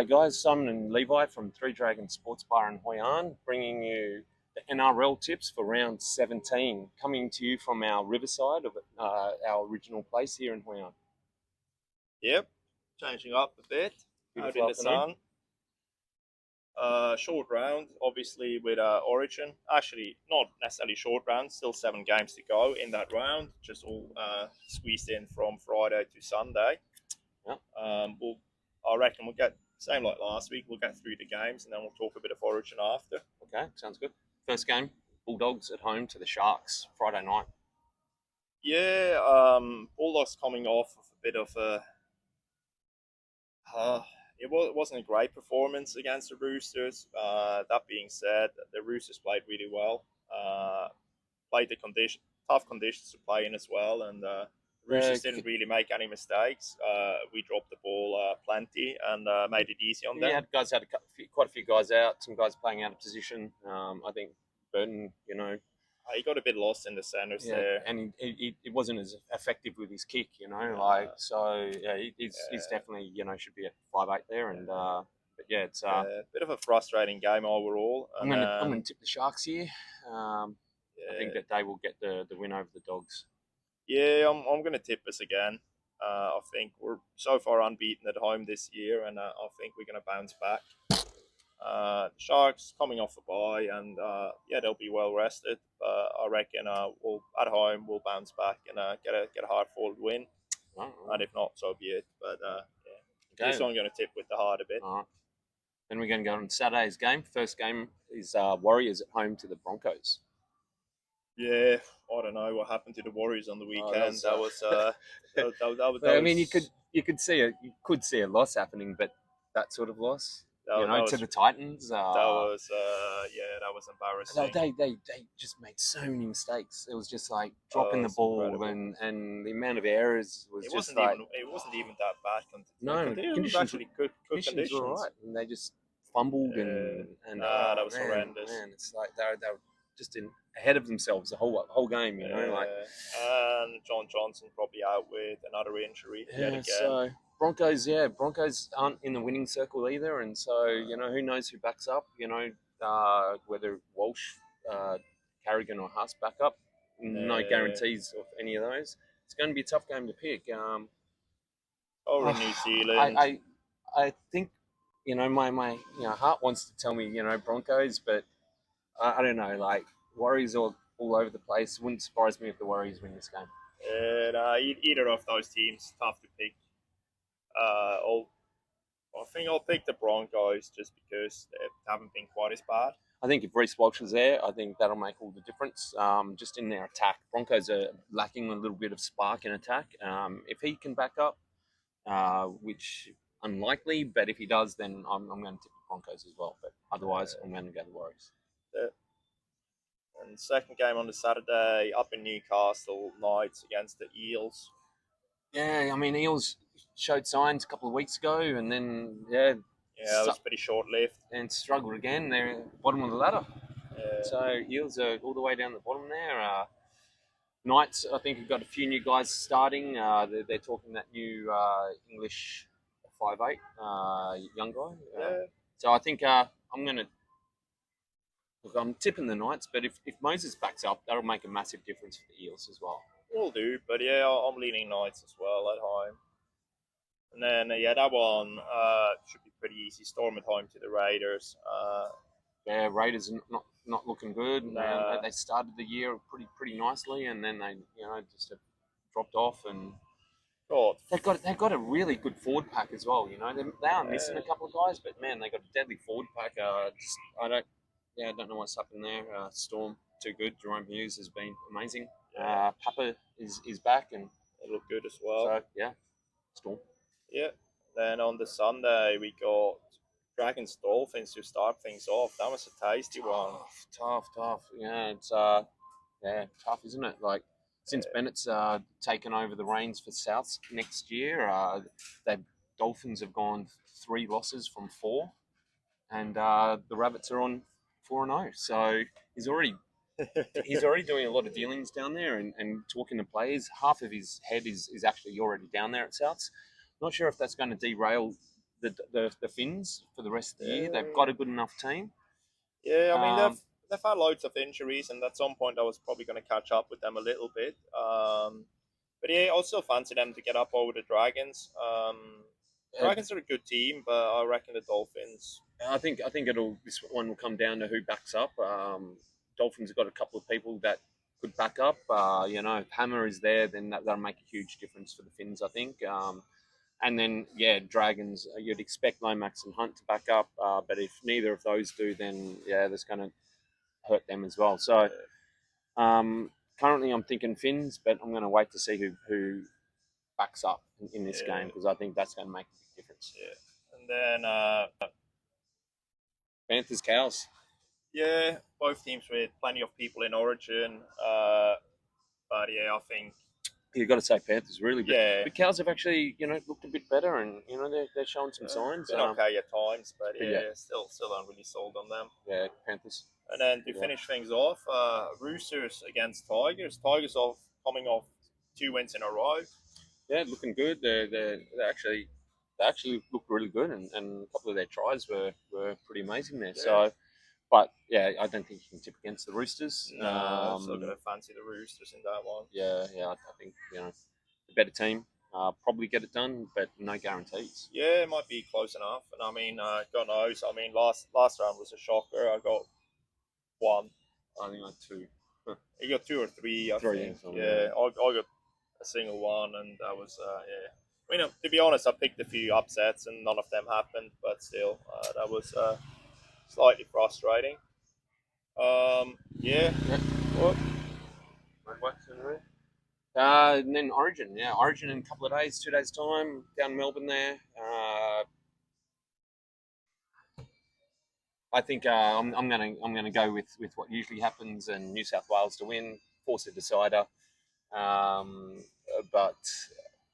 G'day guys, Simon and Levi from Three Dragons Sports Bar in Hoi An, bringing you the NRL tips for round 17, coming to you from our riverside of our original place here in Hoi An. Yep, changing up a bit, out in the sun. Short round, obviously with Origin. Actually, not necessarily short round, still 7 games to go in that round, just all squeezed in from Friday to Sunday. Yeah. I reckon we'll get, same like last week, we'll get through the games and then we'll talk a bit of Origin after. Okay, sounds good. First game, Bulldogs at home to the Sharks, Friday night. Yeah, Bulldogs coming off of a bit of a... it wasn't a great performance against the Roosters. That being said, the Roosters played really well. Played the tough conditions to play in as well, and Roosters didn't really make any mistakes. We dropped the ball plenty and made it easy on them. Yeah, guys had quite a few guys out. Some guys playing out of position. I think Burton, he got a bit lost in the centres there, and he wasn't as effective with his kick. He's definitely should be at 5'8" there, and but yeah, it's a bit of a frustrating game overall. I'm gonna tip the Sharks here. I think that they will get the win over the Dogs. Yeah, I'm going to tip us again. I think we're so far unbeaten at home this year, and I think we're going to bounce back. The Sharks coming off a bye, and they'll be well rested. I reckon we'll at home we'll bounce back and get a hard-fought win. And if not, so be it. But okay. So I'm going to tip with the heart a bit. Then we're going to go on Saturday's game. First game is Warriors at home to the Broncos. Yeah, I don't know what happened to the Warriors on the weekend. That was. I mean, you could see a loss happening, but that sort of loss, to the Titans. That was embarrassing. They just made so many mistakes. It was just like dropping the ball, and the amount of errors was it just like it wasn't even that bad. Conditions actually good conditions were right, and they just fumbled and that was horrendous. Man, it's like they were just ahead of themselves the whole game, And John Johnson probably out with another injury yet again. So Broncos aren't in the winning circle either, and so who knows who backs up? Whether Walsh, Carrigan, or Huss back up. No guarantees of any of those. It's going to be a tough game to pick. Over New Zealand, I think my heart wants to tell me Broncos, but I don't know. Like Warriors all over the place. Wouldn't surprise me if the Warriors win this game. Either of those teams, tough to pick. I think I'll pick the Broncos just because they haven't been quite as bad. I think if Reece Walsh is there, I think that'll make all the difference. Just in their attack, Broncos are lacking a little bit of spark in attack. If he can back up, which unlikely, but if he does, then I'm going to tip the Broncos as well. But otherwise, I'm going to go the Warriors. And second game on the Saturday up in Newcastle, Knights against the Eels. Yeah, I mean Eels showed signs a couple of weeks ago, and then it was pretty short-lived and struggled again. They're bottom of the ladder. So Eels are all the way down the bottom there. Knights, I think, have got a few new guys starting. They're talking that new English 5'8" young guy. So I think I'm tipping the Knights, but if Moses backs up, that'll make a massive difference for the Eels as well. Will do, but I'm leaning Knights as well at home. And then that one should be pretty easy. Storm at home to the Raiders. Raiders are not looking good. They started the year pretty nicely, and then they just have dropped off. And they've got a really good forward pack as well. They are missing a couple of guys, but man, they got a deadly forward pack. I don't know what's happened there. Storm too good. Jerome Hughes has been amazing. Papa is back and they look good as well. So Storm. Yeah. Then on the Sunday we got Dragons Dolphins to start things off. That was a tasty one. Tough. Yeah, it's tough, isn't it? Like since Bennett's taken over the reins for Souths next year, the Dolphins have gone 3 losses from 4, and the Rabbits are on 4-0. So he's already doing a lot of dealings down there and talking to players. Half of his head is actually already down there at Souths. Not sure if that's going to derail the Finns for the rest of the year. Yeah. They've got a good enough team. Yeah, I mean Um, they've had loads of injuries, and at some point I was probably going to catch up with them a little bit. But yeah, I also fancy them to get up over the Dragons. uh, Dragons are a good team, but I reckon the Dolphins. I think this one will come down to who backs up. Dolphins have got a couple of people that could back up. If Hammer is there, then that'll make a huge difference for the Finns, I think. And then, Dragons, you'd expect Lomax and Hunt to back up. But if neither of those do, then, that's going to hurt them as well. So currently I'm thinking Finns, but I'm going to wait to see who backs up in this game because I think that's going to make a big difference. Yeah, and then Panthers, Cows. yeah, both teams with plenty of people in Origin. But yeah, I think You've got to say Panthers, really. Yeah. But Cows have actually, looked a bit better and, they're showing some signs. been okay at times, but yeah. still not really sold on them. Yeah, Panthers. And then to finish things off, Roosters against Tigers. Tigers coming off 2 wins in a row. Yeah, looking good. They actually look really good, and a couple of their tries were pretty amazing there. Yeah. So, but yeah, I don't think you can tip against the Roosters. No, I'm still gonna fancy the Roosters in that one. Yeah, I think the better team probably get it done, but no guarantees. Yeah, it might be close enough. And I mean, God knows. I mean, last round was a shocker. I got 1. I think like 2. You got 2 or 3. I think. Yeah, I got a single one, and that was I mean, to be honest, I picked a few upsets, and none of them happened. But still, that was slightly frustrating. Yeah. What? And then Origin, Origin in a couple of days, 2 days time, down Melbourne there. I think I'm gonna go with what usually happens and New South Wales to win, force a decider. But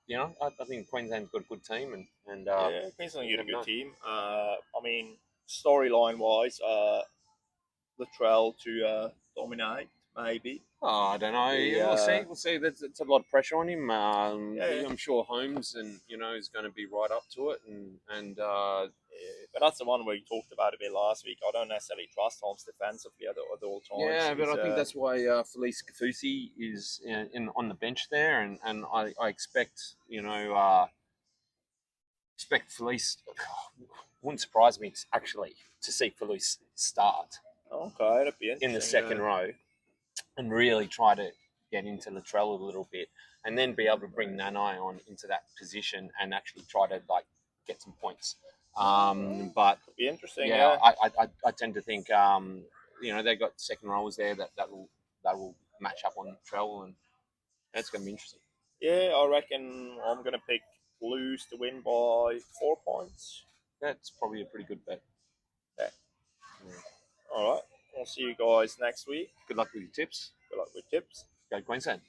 I think Queensland's got a good team and Yeah, Queensland got a good team. I mean, storyline wise, Latrell to dominate maybe. Oh, I don't know. We'll see. We'll see. It's a lot of pressure on him. I'm sure Holmes and is going to be right up to it. And but that's the one where you talked about a bit last week. I don't necessarily trust Holmes defensively at all times. Yeah, but I think that's why Felice Kafusi is on the bench there, and I expect expect Felice. Wouldn't surprise me to see Felice start. Okay, that'd be interesting. In the second row, and really try to get into Latrell a little bit, and then be able to bring Nanai on into that position and actually try to get some points. But it'd be interesting. Yeah, I tend to think they've got second rows there that will match up on Latrell, and that's going to be interesting. Yeah, I reckon I'm going to pick Blues to win by 4 points. That's probably a pretty good bet. Yeah. All right. I'll see you guys next week. Good luck with your tips. Good luck with tips. Go Queensland.